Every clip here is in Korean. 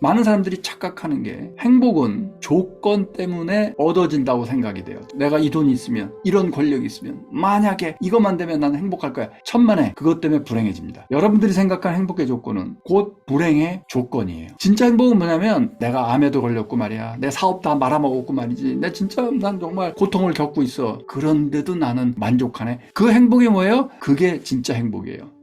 많은 사람들이 착각하는 게 행복은 조건 때문에 얻어진다고 생각이 돼요. 내가 이 돈이 있으면, 이런 권력이 있으면, 만약에 이것만 되면 나는 행복할 거야. 천만에 그것 때문에 불행해집니다. 여러분들이 생각하는 행복의 조건은 곧 불행의 조건이에요. 진짜 행복은 뭐냐면 내가 암에도 걸렸고 말이야. 내 사업 다 말아먹었고 말이지. 난 정말 고통을 겪고 있어. 그런데도 나는 만족하네. 그 행복이 뭐예요? 그게 진짜 행복이에요.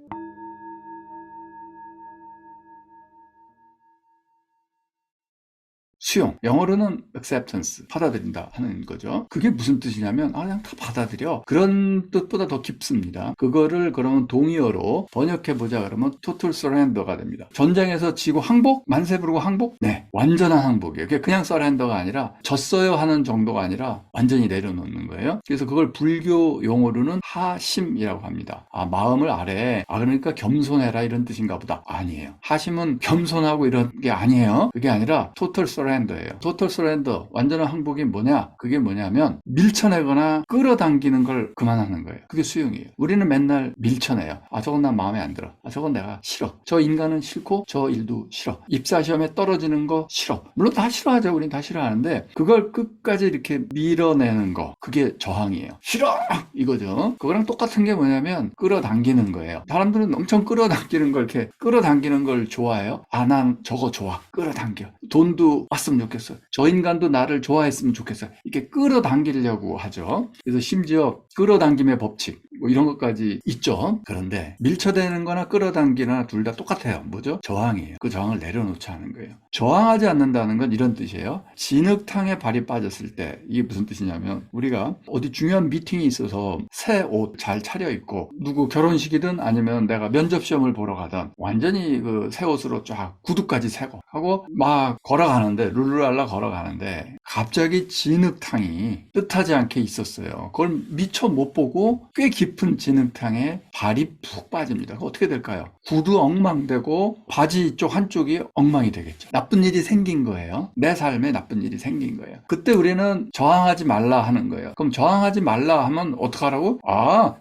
수용, 영어로는 acceptance, 받아들인다 하는 거죠. 그게 무슨 뜻이냐면 그냥 다 받아들여. 그런 뜻보다 더 깊습니다. 그거를 그러면 동의어로 번역해보자 그러면 total surrender가 됩니다. 전쟁에서 지고 항복? 만세 부르고 항복? 네, 완전한 항복이에요. 그게 그냥 surrender가 아니라 졌어요 하는 정도가 아니라 완전히 내려놓는 거예요. 그래서 그걸 불교 용어로는 하심이라고 합니다. 마음을 아래, 그러니까 겸손해라 이런 뜻인가 보다. 아니에요. 하심은 겸손하고 이런 게 아니에요. 그게 아니라 total surrender예요. 토털 서렌더, 완전한 항복이 뭐냐? 그게 뭐냐면 밀쳐내거나 끌어당기는 걸 그만하는 거예요. 그게 수용이에요. 우리는 맨날 밀쳐내요. 저건 난 마음에 안 들어. 저건 내가 싫어. 저 인간은 싫고 저 일도 싫어. 입사시험에 떨어지는 거 싫어. 물론 다 싫어하죠. 우린 다 싫어하는데 그걸 끝까지 이렇게 밀어내는 거, 그게 저항이에요. 싫어! 이거죠. 그거랑 똑같은 게 뭐냐면 끌어당기는 거예요. 사람들은 엄청 끌어당기는 걸 이렇게 끌어당기는 걸 좋아해요. 난 저거 좋아. 끌어당겨. 돈도 왔으면 좋겠어요. 저 인간도 나를 좋아했으면 좋겠어요. 이렇게 끌어당기려고 하죠. 그래서 심지어 끌어당김의 법칙 이런 것까지 있죠. 그런데 밀쳐대는 거나 끌어당기나 둘 다 똑같아요. 뭐죠? 저항이에요. 그 저항을 내려놓자 하는 거예요. 저항하지 않는다는 건 이런 뜻이에요. 진흙탕에 발이 빠졌을 때 이게 무슨 뜻이냐면 우리가 어디 중요한 미팅이 있어서 새 옷 잘 차려입고 누구 결혼식이든 아니면 내가 면접시험을 보러 가든 완전히 그 새 옷으로 쫙 구두까지 새고 하고 막 걸어가는데 룰루랄라 걸어가는데 갑자기 진흙탕이 뜻하지 않게 있었어요. 그걸 미처 못 보고 꽤 깊은 진흙탕에 발이 푹 빠집니다. 어떻게 될까요? 구두 엉망되고 바지 쪽 한쪽이 엉망이 되겠죠. 나쁜 일이 생긴 거예요. 내 삶에 나쁜 일이 생긴 거예요. 그때 우리는 저항하지 말라 하는 거예요. 그럼 저항하지 말라 하면 어떡하라고?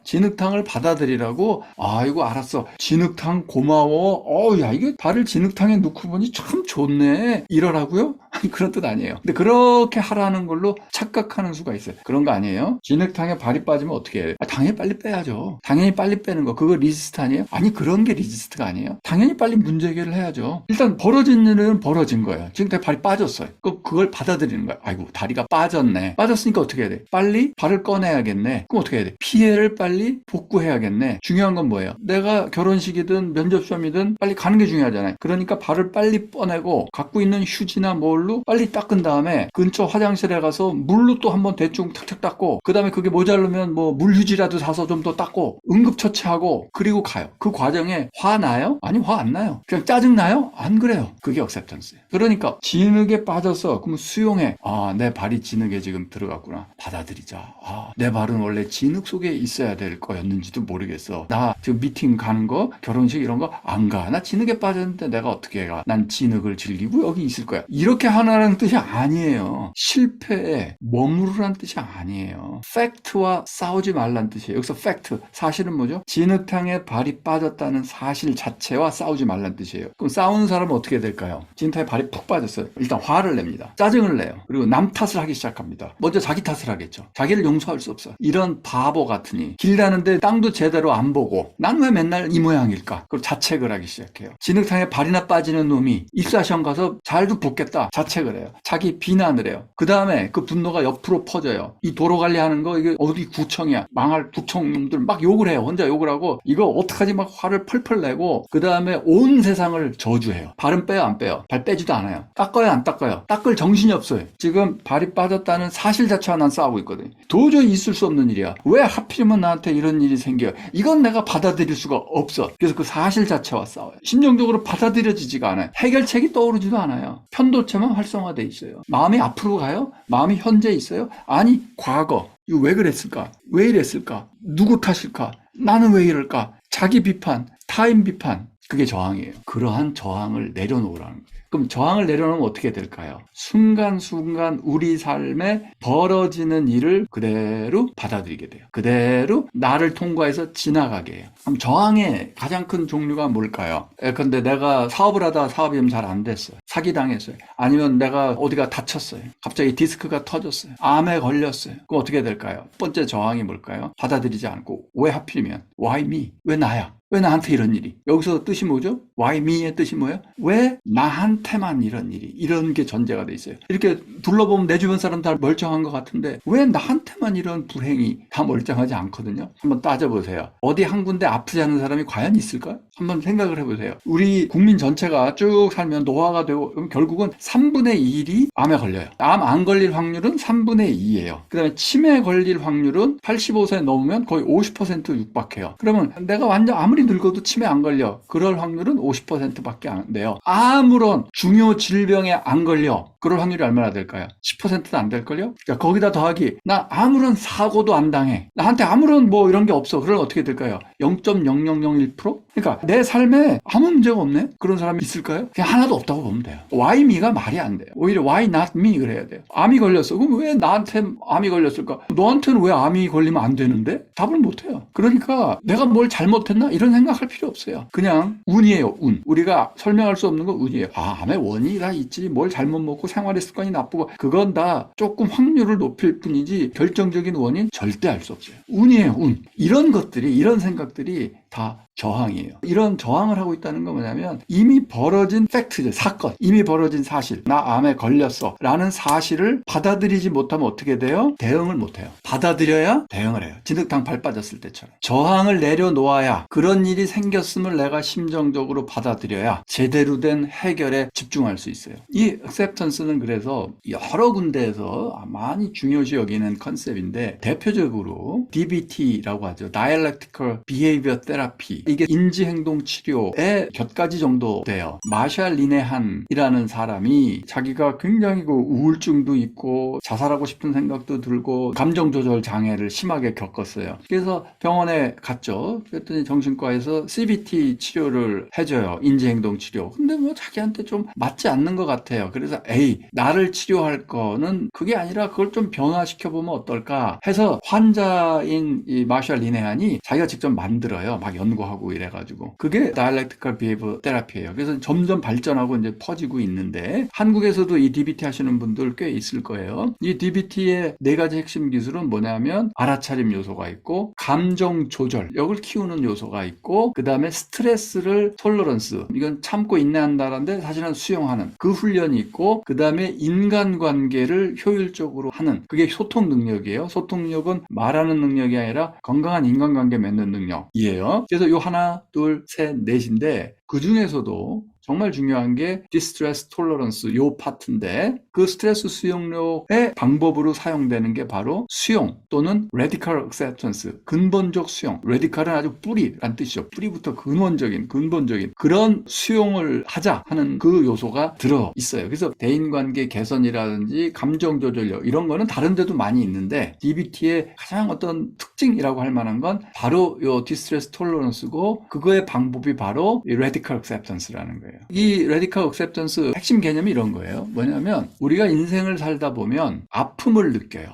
진흙탕을 받아들이라고? 이거 알았어. 진흙탕 고마워. 야, 이게 발을 진흙탕에 놓고 보니 참 좋네. 이러라고요? 그런 뜻 아니에요. 근데 그렇게 하라는 걸로 착각하는 수가 있어요. 그런 거 아니에요. 진흙탕에 발이 빠지면 어떻게 해요? 당연히 빨리 빼야죠. 당연히 빨리 빼는 거. 그거 리스트 아니에요? 아니, 그런 게 리스트가 아니에요. 당연히 빨리 문제 해결을 해야죠. 일단 벌어진 일은 벌어진 거예요. 진흙탕에 발이 빠졌어요. 그걸 받아들이는 거예요. 아이고, 다리가 빠졌네. 빠졌으니까 어떻게 해야 돼? 빨리 발을 꺼내야겠네. 그럼 어떻게 해야 돼? 피해를 빨리 복구해야겠네. 중요한 건 뭐예요? 내가 결혼식이든 면접시험이든 빨리 가는 게 중요하잖아요. 그러니까 발을 빨리 꺼내고 갖고 있는 휴지나 뭘로 빨리 닦은 다음에 근처 화장실에 가서 물로 또 한번 대충 탁탁 닦고 그 다음에 그게 모자르면 뭐 물휴지라도 사서 좀 더 닦고 응급처치하고 그리고 가요. 그 과정에 화 나요? 아니, 화 안 나요. 그냥 짜증 나요? 안 그래요. 그게 억셉턴스예요. 그러니까 진흙에 빠져서 그럼 수용해. 내 발이 진흙에 지금 들어갔구나. 받아들이자. 내 발은 원래 진흙 속에 있어야 될 거였는지도 모르겠어. 나 지금 미팅 가는 거, 결혼식 이런 거 안 가. 나 진흙에 빠졌는데 내가 어떻게 가. 난 진흙을 즐기고 여기 있을 거야. 이렇게 하라는 뜻이 아니에요. 실패에 머무르라는 뜻이 아니에요. 팩트와 싸우지 말라는 뜻이에요. 여기서 팩트, 사실은 뭐죠? 진흙탕에 발이 빠졌다는 사실 자체와 싸우지 말라는 뜻이에요. 그럼 싸우는 사람은 어떻게 될까요? 진흙탕에 발이 푹 빠졌어요. 일단 화를 냅니다. 짜증을 내요. 그리고 남 탓을 하기 시작합니다. 먼저 자기 탓을 하겠죠. 자기를 용서할 수 없어요. 이런 바보 같으니 길 가는데 땅도 제대로 안 보고 난 왜 맨날 이 모양일까? 그걸 자책을 하기 시작해요. 진흙탕에 발이나 빠지는 놈이 입사시험 가서 잘도 붙겠다. 자책을 해요. 자기 비난을 해요. 그 다음에 그 분노가 옆으로 퍼져요. 이 도로 관리하는 거 이게 어디 구청이야. 망할 구청놈들 막 욕을 해요. 혼자 욕을 하고 이거 어떡하지 막 화를 펄펄 내고 그 다음에 온 세상을 저주해요. 발은 빼요 안 빼요? 발 빼지도 않아요. 닦아요 안 닦아요? 닦을 정신이 없어요. 지금 발이 빠졌다는 사실 자체와 난 싸우고 있거든요. 도저히 있을 수 없는 일이야. 왜 하필이면 나한테 이런 일이 생겨요? 이건 내가 받아들일 수가 없어. 그래서 그 사실 자체와 싸워요. 심정적으로 받아들여지지가 않아요. 해결책이 떠오르지도 않아요. 편도체만 활성화돼 있어요. 마음이 앞으로 가요? 마음이 현재 있어요? 아니, 과거. 이거 왜 그랬을까? 왜 이랬을까? 누구 탓일까? 나는 왜 이럴까? 자기 비판, 타인 비판. 그게 저항이에요. 그러한 저항을 내려놓으라는 거예요. 그럼 저항을 내려놓으면 어떻게 될까요? 순간순간 우리 삶에 벌어지는 일을 그대로 받아들이게 돼요. 그대로 나를 통과해서 지나가게 해요. 그럼 저항의 가장 큰 종류가 뭘까요? 근데 내가 사업을 하다가 사업이 좀 잘 안 됐어요. 사기당했어요. 아니면 내가 어디가 다쳤어요. 갑자기 디스크가 터졌어요. 암에 걸렸어요. 그럼 어떻게 될까요? 첫 번째 저항이 뭘까요? 받아들이지 않고 왜 하필이면 Why me? 왜 나야? 왜 나한테 이런 일이? 여기서 뜻이 뭐죠? Why me의 뜻이 뭐예요? 왜 나한테만 이런 일이? 이런 게 전제가 돼 있어요. 이렇게 둘러보면 내 주변 사람 다 멀쩡한 것 같은데 왜 나한테만 이런 불행이 다 멀쩡하지 않거든요? 한번 따져보세요. 어디 한 군데 아프지 않은 사람이 과연 있을까요? 한번 생각을 해보세요. 우리 국민 전체가 쭉 살면 노화가 되고 그럼 결국은 3분의 1이 암에 걸려요. 암 안 걸릴 확률은 3분의 2예요. 그 다음에 치매 걸릴 확률은 85세 넘으면 거의 50% 육박해요. 그러면 내가 완전 아무리 늙어도 치매 안 걸려. 그럴 확률은 50%밖에 안 돼요. 아무런 중요 질병에 안 걸려. 그럴 확률이 얼마나 될까요? 10%도 안 될걸요? 자, 거기다 더하기 나 아무런 사고도 안 당해. 나한테 아무런 뭐 이런 게 없어. 그럼 어떻게 될까요? 0.0001%? 그러니까 내 삶에 아무 문제가 없네? 그런 사람이 있을까요? 그냥 하나도 없다고 보면 돼요. Why me가 말이 안 돼요. 오히려 why not me 그래야 돼요. 암이 걸렸어. 그럼 왜 나한테 암이 걸렸을까? 너한테는 왜 암이 걸리면 안 되는데? 답을 못 해요. 그러니까 내가 뭘 잘못했나? 이런 생각할 필요 없어요. 그냥 운이에요. 운. 우리가 설명할 수 없는 건 운이에요. 암의 원인이 다 있지. 뭘 잘못 먹고 생활의 습관이 나쁘고 그건 다 조금 확률을 높일 뿐이지 결정적인 원인 절대 알 수 없어요. 운이에요. 운. 이런 것들이 이런 생각들이 다 저항이에요. 이런 저항을 하고 있다는 건 뭐냐면 이미 벌어진 팩트죠. 사건. 이미 벌어진 사실. 나 암에 걸렸어. 라는 사실을 받아들이지 못하면 어떻게 돼요? 대응을 못해요. 받아들여야 대응을 해요. 진흙탕 발 빠졌을 때처럼. 저항을 내려놓아야 그런 일이 생겼음을 내가 심정적으로 받아들여야 제대로 된 해결에 집중할 수 있어요. 이 acceptance는 그래서 여러 군데에서 많이 중요시 여기는 컨셉인데 대표적으로 DBT라고 하죠. Dialectical Behavior Therapy. 이게 인지행동 치료의 몇 가지 정도 돼요. 마샬 리네한이라는 사람이 자기가 굉장히 그 우울증도 있고 자살하고 싶은 생각도 들고 감정조절 장애를 심하게 겪었어요. 그래서 병원에 갔죠. 그랬더니 정신과에서 CBT 치료를 해줘요. 인지행동 치료. 근데 뭐 자기한테 좀 맞지 않는 것 같아요. 그래서 나를 치료할 거는 그게 아니라 그걸 좀 변화시켜보면 어떨까 해서 환자인 이 마샬 리네한이 자기가 직접 만들어요. 막 연구하고 이래가지고. 그게 Dialectical Behavior Therapy예요. 그래서 점점 발전하고 이제 퍼지고 있는데 한국에서도 이 DBT 하시는 분들 꽤 있을 거예요. 이 DBT의 네 가지 핵심 기술은 뭐냐면 알아차림 요소가 있고 감정 조절, 역을 키우는 요소가 있고 그 다음에 스트레스를 톨러런스, 이건 참고 인내한다는데 사실은 수용하는 그 훈련이 있고 그 다음에 인간관계를 효율적으로 하는 그게 소통 능력이에요. 소통 능력은 말하는 능력이 아니라 건강한 인간관계 맺는 능력이에요. 그래서 요 하나, 둘, 셋, 넷인데 그 중에서도 정말 중요한 게 디스트레스 톨러런스 요 파트인데 그 스트레스 수용력의 방법으로 사용되는 게 바로 수용 또는 radical acceptance, 근본적 수용. radical은 아주 뿌리란 뜻이죠. 뿌리부터 근본적인 그런 수용을 하자 하는 그 요소가 들어 있어요. 그래서 대인관계 개선이라든지 감정 조절력 이런 거는 다른 데도 많이 있는데 DBT의 가장 어떤 특징이라고 할 만한 건 바로 요 디스트레스 톨러런스고 그거의 방법이 바로 이 radical acceptance라는 거예요. 이 radical acceptance 핵심 개념이 이런 거예요. 뭐냐면 우리가 인생을 살다 보면 아픔을 느껴요.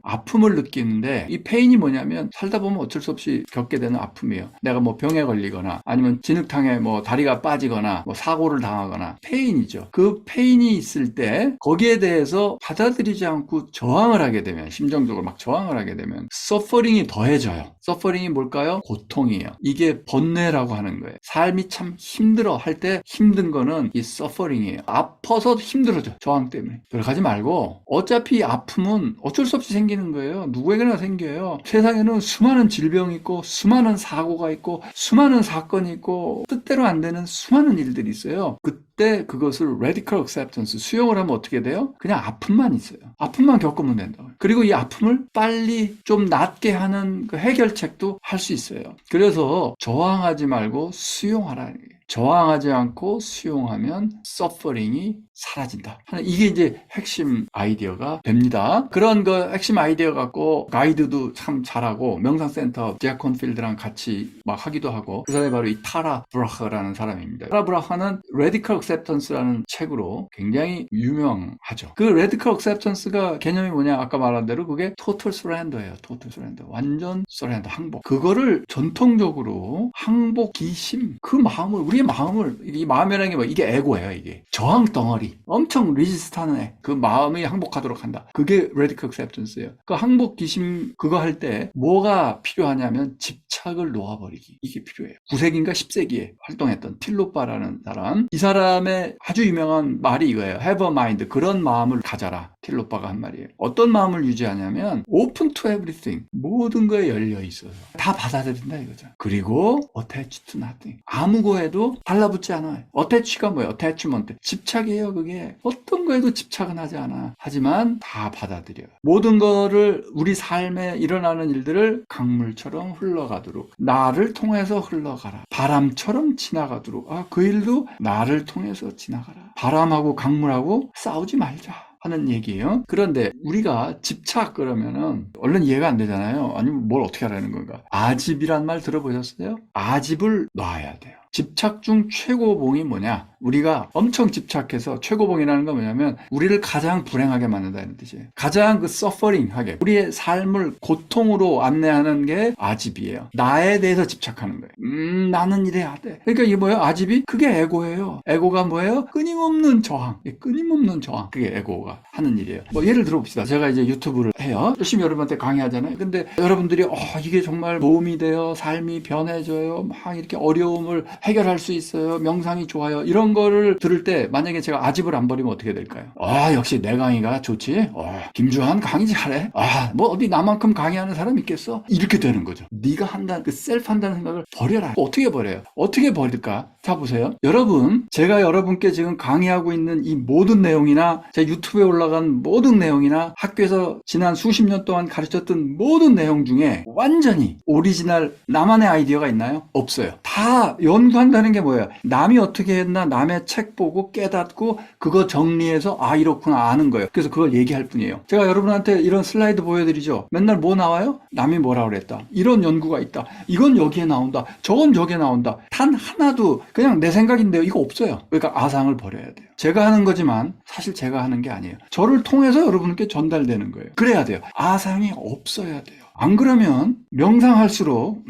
아픔을 느끼는데 이 페인이 뭐냐면 살다 보면 어쩔 수 없이 겪게 되는 아픔이에요. 내가 뭐 병에 걸리거나 아니면 진흙탕에 뭐 다리가 빠지거나 뭐 사고를 당하거나 페인이죠. 그 페인이 있을 때 거기에 대해서 받아들이지 않고 저항을 하게 되면 심정적으로 막 저항을 하게 되면 서퍼링이 더해져요. 서퍼링이 뭘까요? 고통이에요. 이게 번뇌라고 하는 거예요. 삶이 참 힘들어 할 때 힘든 거는 이 서퍼링이에요. 아파서 힘들어져. 저항 때문에. 그러지 말고 어차피 아픔은 어쩔 수 없이 생기는 거예요. 누구에게나 생겨요. 세상에는 수많은 질병이 있고 수많은 사고가 있고 수많은 사건이 있고 뜻대로 안 되는 수많은 일들이 있어요. 그때 그것을 radical acceptance 수용을 하면 어떻게 돼요? 그냥 아픔만 있어요. 아픔만 겪으면 된다고요. 그리고 이 아픔을 빨리 좀 낫게 하는 그 해결책도 할 수 있어요. 그래서 저항하지 말고 수용하라는 거예요. 저항하지 않고 수용하면 서퍼링이 사라진다. 이게 이제 핵심 아이디어가 됩니다. 그런 그 핵심 아이디어 갖고 가이드도 참 잘하고 명상센터 잭 콘필드랑 같이 막 하기도 하고 그 사람이 바로 이 타라 브라하라는 사람입니다. 타라 브라하는 Radical Acceptance라는 책으로 굉장히 유명하죠. 그 Radical Acceptance가 개념이 뭐냐? 아까 말한 대로 그게 Total Surrender예요. Total Surrender. 완전 surrender, 항복. 그거를 전통적으로 항복, 기심, 그 마음을 우리의 마음을 이 마음이라는 게 뭐 이게 에고예요. 이게 저항 덩어리. 엄청 리지스트하는 애. 그 마음이 항복하도록 한다. 그게 Radical Acceptance예요. 그 항복 기심 그거 할 때 뭐가 필요하냐면 집착을 놓아버리기. 이게 필요해요. 9세기인가 10세기에 활동했던 틸로빠라는 사람. 이 사람의 아주 유명한 말이 이거예요. Have a mind. 그런 마음을 가져라. 틸로빠가 한 말이에요. 어떤 마음을 유지하냐면 Open to everything. 모든 거에 열려 있어요. 다 받아들인다 이거죠. 그리고 Attach to nothing. 아무 거에도 달라붙지 않아요. Attach가 뭐예요? Attachment. 집착이에요. 그게 어떤 거에도 집착은 하지 않아. 하지만 다 받아들여요. 모든 거를 우리 삶에 일어나는 일들을 강물처럼 흘러가도록 나를 통해서 흘러가라. 바람처럼 지나가도록 그 일도 나를 통해서 지나가라. 바람하고 강물하고 싸우지 말자 하는 얘기예요. 그런데 우리가 집착 그러면은 얼른 이해가 안 되잖아요. 아니면 뭘 어떻게 하라는 건가? 아집이란 말 들어보셨어요? 아집을 놔야 돼요. 집착 중 최고봉이 뭐냐? 우리가 엄청 집착해서 최고봉이라는 건 뭐냐면 우리를 가장 불행하게 만든다는 뜻이에요. 가장 그 서퍼링하게 우리의 삶을 고통으로 안내하는 게 아집이에요. 나에 대해서 집착하는 거예요. 나는 이래야 돼. 그러니까 이게 뭐예요? 아집이? 그게 에고예요. 에고가 뭐예요? 끊임없는 저항. 끊임없는 저항. 그게 에고가 하는 일이에요. 뭐 예를 들어봅시다. 제가 이제 유튜브를 해요. 열심히 여러분한테 강의하잖아요. 근데 여러분들이 이게 정말 도움이 돼요. 삶이 변해져요. 막 이렇게 어려움을 해결할 수 있어요. 명상이 좋아요. 이런 거를 들을 때 만약에 제가 아집을 안 버리면 어떻게 될까요? 역시 내 강의가 좋지. 김주한 강의 잘해. 뭐 어디 나만큼 강의하는 사람 있겠어? 이렇게 되는 거죠. 네가 한다는 그 셀프 한다는 생각을 버려라. 어떻게 버려요? 어떻게 버릴까? 자 보세요. 여러분, 제가 여러분께 지금 강의하고 있는 이 모든 내용이나 제 유튜브에 올라간 모든 내용이나 학교에서 지난 수십 년 동안 가르쳤던 모든 내용 중에 완전히 오리지널 나만의 아이디어가 있나요? 없어요. 다 연구한다는 게 뭐예요? 남이 어떻게 했나 남의 책 보고 깨닫고 그거 정리해서 이렇구나 아는 거예요. 그래서 그걸 얘기할 뿐이에요. 제가 여러분한테 이런 슬라이드 보여드리죠. 맨날 뭐 나와요? 남이 뭐라 그랬다. 이런 연구가 있다. 이건 여기에 나온다. 저건 저기에 나온다. 단 하나도 그냥 내 생각인데요. 이거 없어요. 그러니까 아상을 버려야 돼요. 제가 하는 거지만 사실 제가 하는 게 아니에요. 저를 통해서 여러분께 전달되는 거예요. 그래야 돼요. 아상이 없어야 돼요. 안 그러면 명상할수록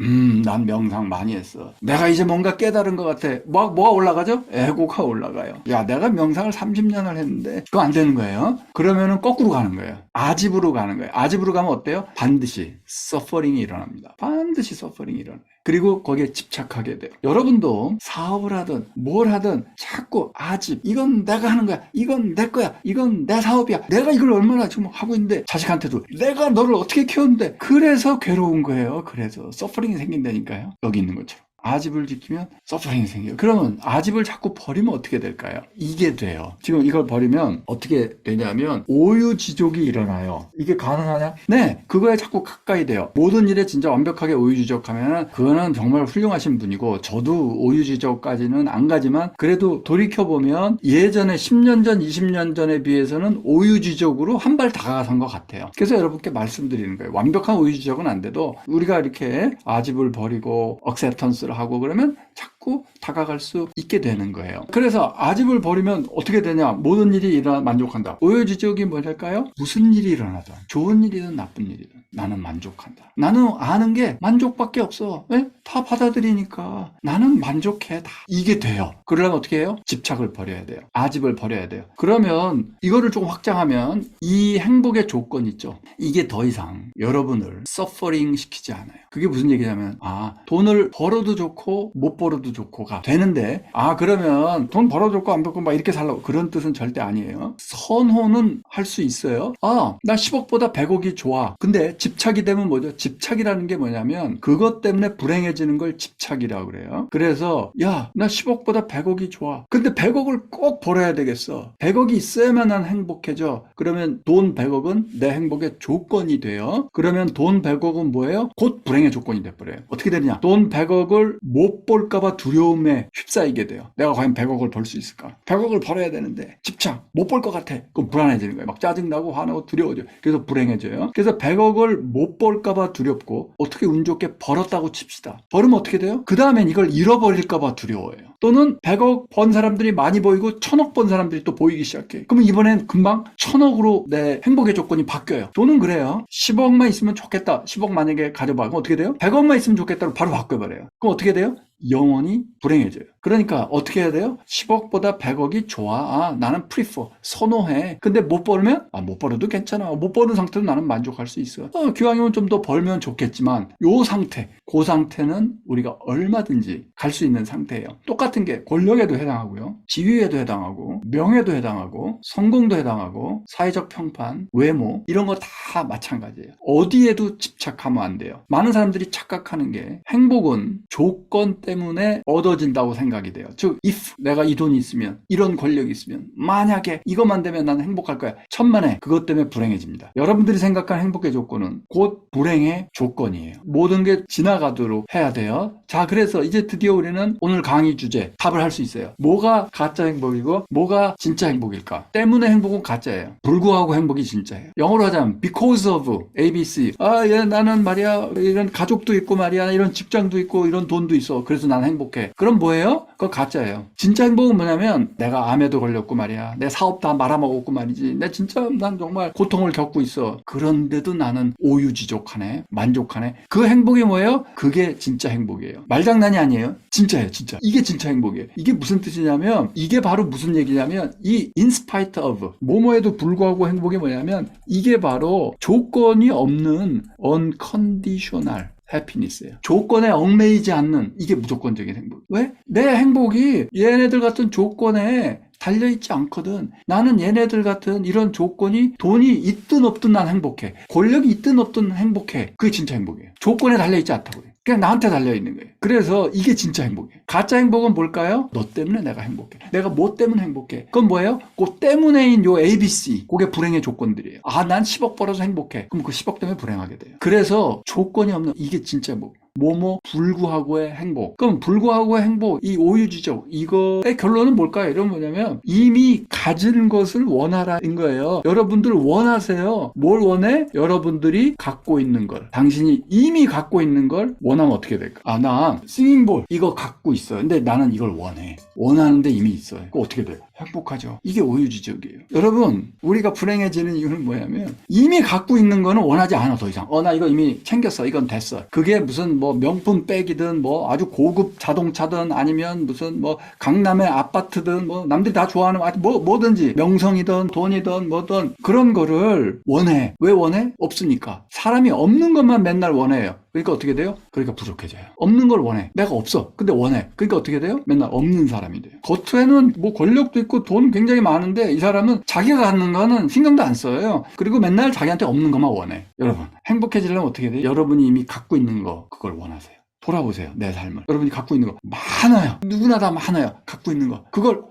난 명상 많이 했어. 내가 이제 뭔가 깨달은 것 같아. 뭐가 올라가죠? 에고가 올라가요. 야, 내가 명상을 30년을 했는데 그거 안 되는 거예요. 그러면은 거꾸로 가는 거예요. 아집으로 가는 거예요. 아집으로 가면 어때요? 반드시 서퍼링이 일어납니다. 반드시 서퍼링이 일어나요. 그리고 거기에 집착하게 돼요. 여러분도 사업을 하든 뭘 하든 자꾸 아집, 이건 내가 하는 거야, 이건 내 거야, 이건 내 사업이야, 내가 이걸 얼마나 지금 하고 있는데 자식한테도 내가 너를 어떻게 키웠는데 그래서 괴로운 거예요. 그래서 서퍼링이 생긴다니까요. 여기 있는 것처럼. 아집을 지키면 서퍼링이 생겨요. 그러면 아집을 자꾸 버리면 어떻게 될까요? 이게 돼요. 지금 이걸 버리면 어떻게 되냐면 오유지족이 일어나요. 이게 가능하냐? 네, 그거에 자꾸 가까이 돼요. 모든 일에 진짜 완벽하게 오유지족하면 그거는 정말 훌륭하신 분이고 저도 오유지족까지는 안 가지만 그래도 돌이켜보면 예전에 10년 전, 20년 전에 비해서는 오유지족으로 한 발 다가선 것 같아요. 그래서 여러분께 말씀드리는 거예요. 완벽한 오유지족은 안 돼도 우리가 이렇게 아집을 버리고 억셉턴스 하고 그러면 자꾸 다가갈 수 있게 되는 거예요. 그래서 아집을 버리면 어떻게 되냐? 모든 일이 일어나 만족한다. 오유지족이 뭐랄까요? 무슨 일이 일어나든 좋은 일이든 나쁜 일이든 나는 만족한다. 나는 아는 게 만족밖에 없어. 왜? 다 받아들이니까 나는 만족해. 다. 이게 돼요. 그러려면 어떻게 해요? 집착을 버려야 돼요. 아집을 버려야 돼요. 그러면 이거를 조금 확장하면 이 행복의 조건 있죠. 이게 더 이상 여러분을 서퍼링 시키지 않아요. 그게 무슨 얘기냐면 돈을 벌어도 좋고 못 벌어도 벌어도 좋고가 되는데, 그러면 돈 벌어도 좋고 안 벌고 막 이렇게 살라고, 그런 뜻은 절대 아니에요. 선호는 할 수 있어요. 나 10억보다 100억이 좋아. 근데 집착이 되면 뭐죠? 집착이라는 게 뭐냐면 그것 때문에 불행해지는 걸 집착이라고 그래요. 그래서 야, 나 10억보다 100억이 좋아. 근데 100억을 꼭 벌어야 되겠어. 100억이 있어야만 난 행복해져. 그러면 돈 100억은 내 행복의 조건이 돼요. 그러면 돈 100억은 뭐예요? 곧 불행의 조건이 돼버려요. 어떻게 되느냐? 돈 100억을 못 벌까봐 두려움에 휩싸이게 돼요. 내가 과연 100억을 벌 수 있을까? 100억을 벌어야 되는데 집착, 못 벌 것 같아. 그럼 불안해지는 거예요. 막 짜증나고 화나고 두려워져요. 그래서 불행해져요. 그래서 100억을 못 벌까봐 두렵고, 어떻게 운 좋게 벌었다고 칩시다. 벌으면 어떻게 돼요? 그 다음엔 이걸 잃어버릴까봐 두려워해요. 또는 100억 번 사람들이 많이 보이고 1000억 번 사람들이 또 보이기 시작해. 그러면 이번엔 금방 1000억으로 내 행복의 조건이 바뀌어요. 돈은 그래요. 10억만 있으면 좋겠다. 10억 만약에 가져봐. 그럼 어떻게 돼요? 100억만 있으면 좋겠다고 바로 바꿔버려요. 그럼 어떻게 돼요? 영원히 불행해져요. 그러니까 어떻게 해야 돼요? 10억보다 100억이 좋아. 나는 prefer, 선호해. 근데 못 벌면? 못 벌어도 괜찮아. 못 버는 상태로 나는 만족할 수 있어. 기왕이면 좀 더 벌면 좋겠지만, 요 상태, 그 상태는 우리가 얼마든지 갈 수 있는 상태예요. 똑같은 게 권력에도 해당하고요. 지위에도 해당하고, 명예도 해당하고, 성공도 해당하고, 사회적 평판, 외모, 이런 거 다 마찬가지예요. 어디에도 집착하면 안 돼요. 많은 사람들이 착각하는 게, 행복은 조건 때문에 얻어진다고 생각이 돼요. 즉, if 내가 이 돈이 있으면, 이런 권력이 있으면, 만약에 이것만 되면 나는 행복할 거야. 천만에 그것 때문에 불행해집니다. 여러분들이 생각하는 행복의 조건은 곧 불행의 조건이에요. 모든 게 지나가도록 해야 돼요. 자, 그래서 이제 드디어 우리는 오늘 강의 주제 답을 할 수 있어요. 뭐가 가짜 행복이고 뭐가 진짜 행복일까? 때문에 행복은 가짜예요. 불구하고 행복이 진짜예요. 영어로 하자면 because of ABC. 나는 말이야 이런 가족도 있고 말이야 이런 직장도 있고 이런 돈도 있어. 그래서 난 행복해. 그럼 뭐예요? 그거 가짜예요. 진짜 행복은 뭐냐면 내가 암에도 걸렸고 말이야. 내 사업 다 말아먹었고 말이지. 난 정말 고통을 겪고 있어. 그런데도 나는 오유지족하네. 만족하네. 그 행복이 뭐예요? 그게 진짜 행복이에요. 말장난이 아니에요. 진짜예요. 진짜. 이게 진짜 행복이에요. 이게 무슨 뜻이냐면, 이게 바로 무슨 얘기냐면, 이 in spite of, 뭐뭐에도 불구하고 행복이 뭐냐면, 이게 바로 조건이 없는 unconditional 해피니스예요. 조건에 얽매이지 않는, 이게 무조건적인 행복. 왜? 내 행복이 얘네들 같은 조건에 달려있지 않거든. 나는 얘네들 같은 이런 조건이 돈이 있든 없든 난 행복해. 권력이 있든 없든 행복해. 그게 진짜 행복이에요. 조건에 달려있지 않다고요. 그냥 나한테 달려있는 거예요. 그래서 이게 진짜 행복이에요. 가짜 행복은 뭘까요? 너 때문에 내가 행복해. 내가 뭐 때문에 행복해. 그건 뭐예요? 그 때문에인 요 ABC. 그게 불행의 조건들이에요. 난 10억 벌어서 행복해. 그럼 그 10억 때문에 불행하게 돼요. 그래서 조건이 없는 이게 진짜 행복이에요. 뭐뭐 불구하고의 행복. 그럼 불구하고의 행복, 이 오유지적, 이거의 결론은 뭘까요? 이런 뭐냐면 이미 가진 것을 원하라는 거예요. 여러분들 원하세요. 뭘 원해? 여러분들이 갖고 있는 걸. 당신이 이미 갖고 있는 걸 원하면 어떻게 될까? 나 싱잉볼 이거 갖고 있어요. 근데 나는 이걸 원해. 원하는데 이미 있어요. 그거 어떻게 돼요? 행복하죠. 이게 오유지적이에요. 여러분, 우리가 불행해지는 이유는 뭐냐면 이미 갖고 있는 거는 원하지 않아. 더 이상. 나 이거 이미 챙겼어. 이건 됐어. 그게 무슨 명품 백이든 아주 고급 자동차든 아니면 무슨 강남의 아파트든 남들이 다 좋아하는 뭐든지 명성이든 돈이든 뭐든 그런 거를 원해. 왜 원해? 없으니까. 사람이 없는 것만 맨날 원해요. 그러니까 어떻게 돼요? 그러니까 부족해져요. 없는 걸 원해. 내가 없어. 근데 원해. 그러니까 어떻게 돼요? 맨날 없는 사람이 돼요. 겉에는 권력도 있고 돈 굉장히 많은데 이 사람은 자기가 갖는 거는 신경도 안 써요. 그리고 맨날 자기한테 없는 것만 원해. 여러분, 행복해지려면 어떻게 돼요? 여러분이 이미 갖고 있는 거 그걸 원하세요. 돌아보세요. 내 삶을. 여러분이 갖고 있는 거 많아요. 누구나 다 많아요. 갖고 있는 거. 그걸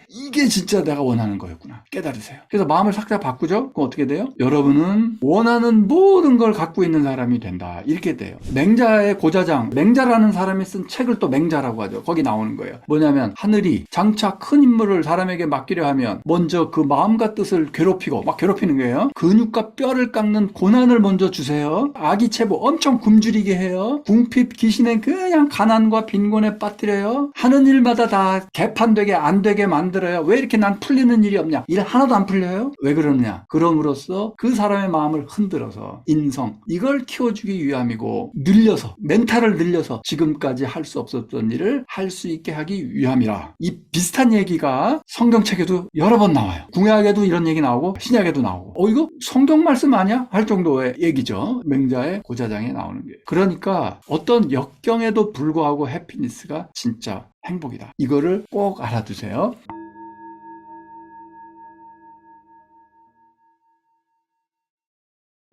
이게 진짜 내가 원하는 거였구나. 깨달으세요. 그래서 마음을 살짝 바꾸죠? 그럼 어떻게 돼요? 여러분은 원하는 모든 걸 갖고 있는 사람이 된다. 이렇게 돼요. 맹자의 고자장, 맹자라는 사람이 쓴 책을 또 맹자라고 하죠. 거기 나오는 거예요. 뭐냐면 하늘이 장차 큰 임무를 사람에게 맡기려 하면 먼저 그 마음과 뜻을 괴롭히고 막 괴롭히는 거예요. 근육과 뼈를 깎는 고난을 먼저 주세요. 아기 체부 엄청 굶주리게 해요. 궁핍 귀신은 그냥 가난과 빈곤에 빠뜨려요. 하는 일마다 다 개판되게 안 되게 만들어요. 왜 이렇게 난 풀리는 일이 없냐? 일 하나도 안 풀려요? 왜 그러냐? 그럼으로써 그 사람의 마음을 흔들어서 인성 이걸 키워주기 위함이고 늘려서 멘탈을 늘려서 지금까지 할 수 없었던 일을 할 수 있게 하기 위함이라. 이 비슷한 얘기가 성경책에도 여러 번 나와요. 구약에도 이런 얘기 나오고 신약에도 나오고 이거 성경 말씀 아니야? 할 정도의 얘기죠. 맹자의 고자장에 나오는 게. 그러니까 어떤 그런 역경에도 불구하고 해피니스가 진짜 행복이다. 이거를 꼭 알아두세요.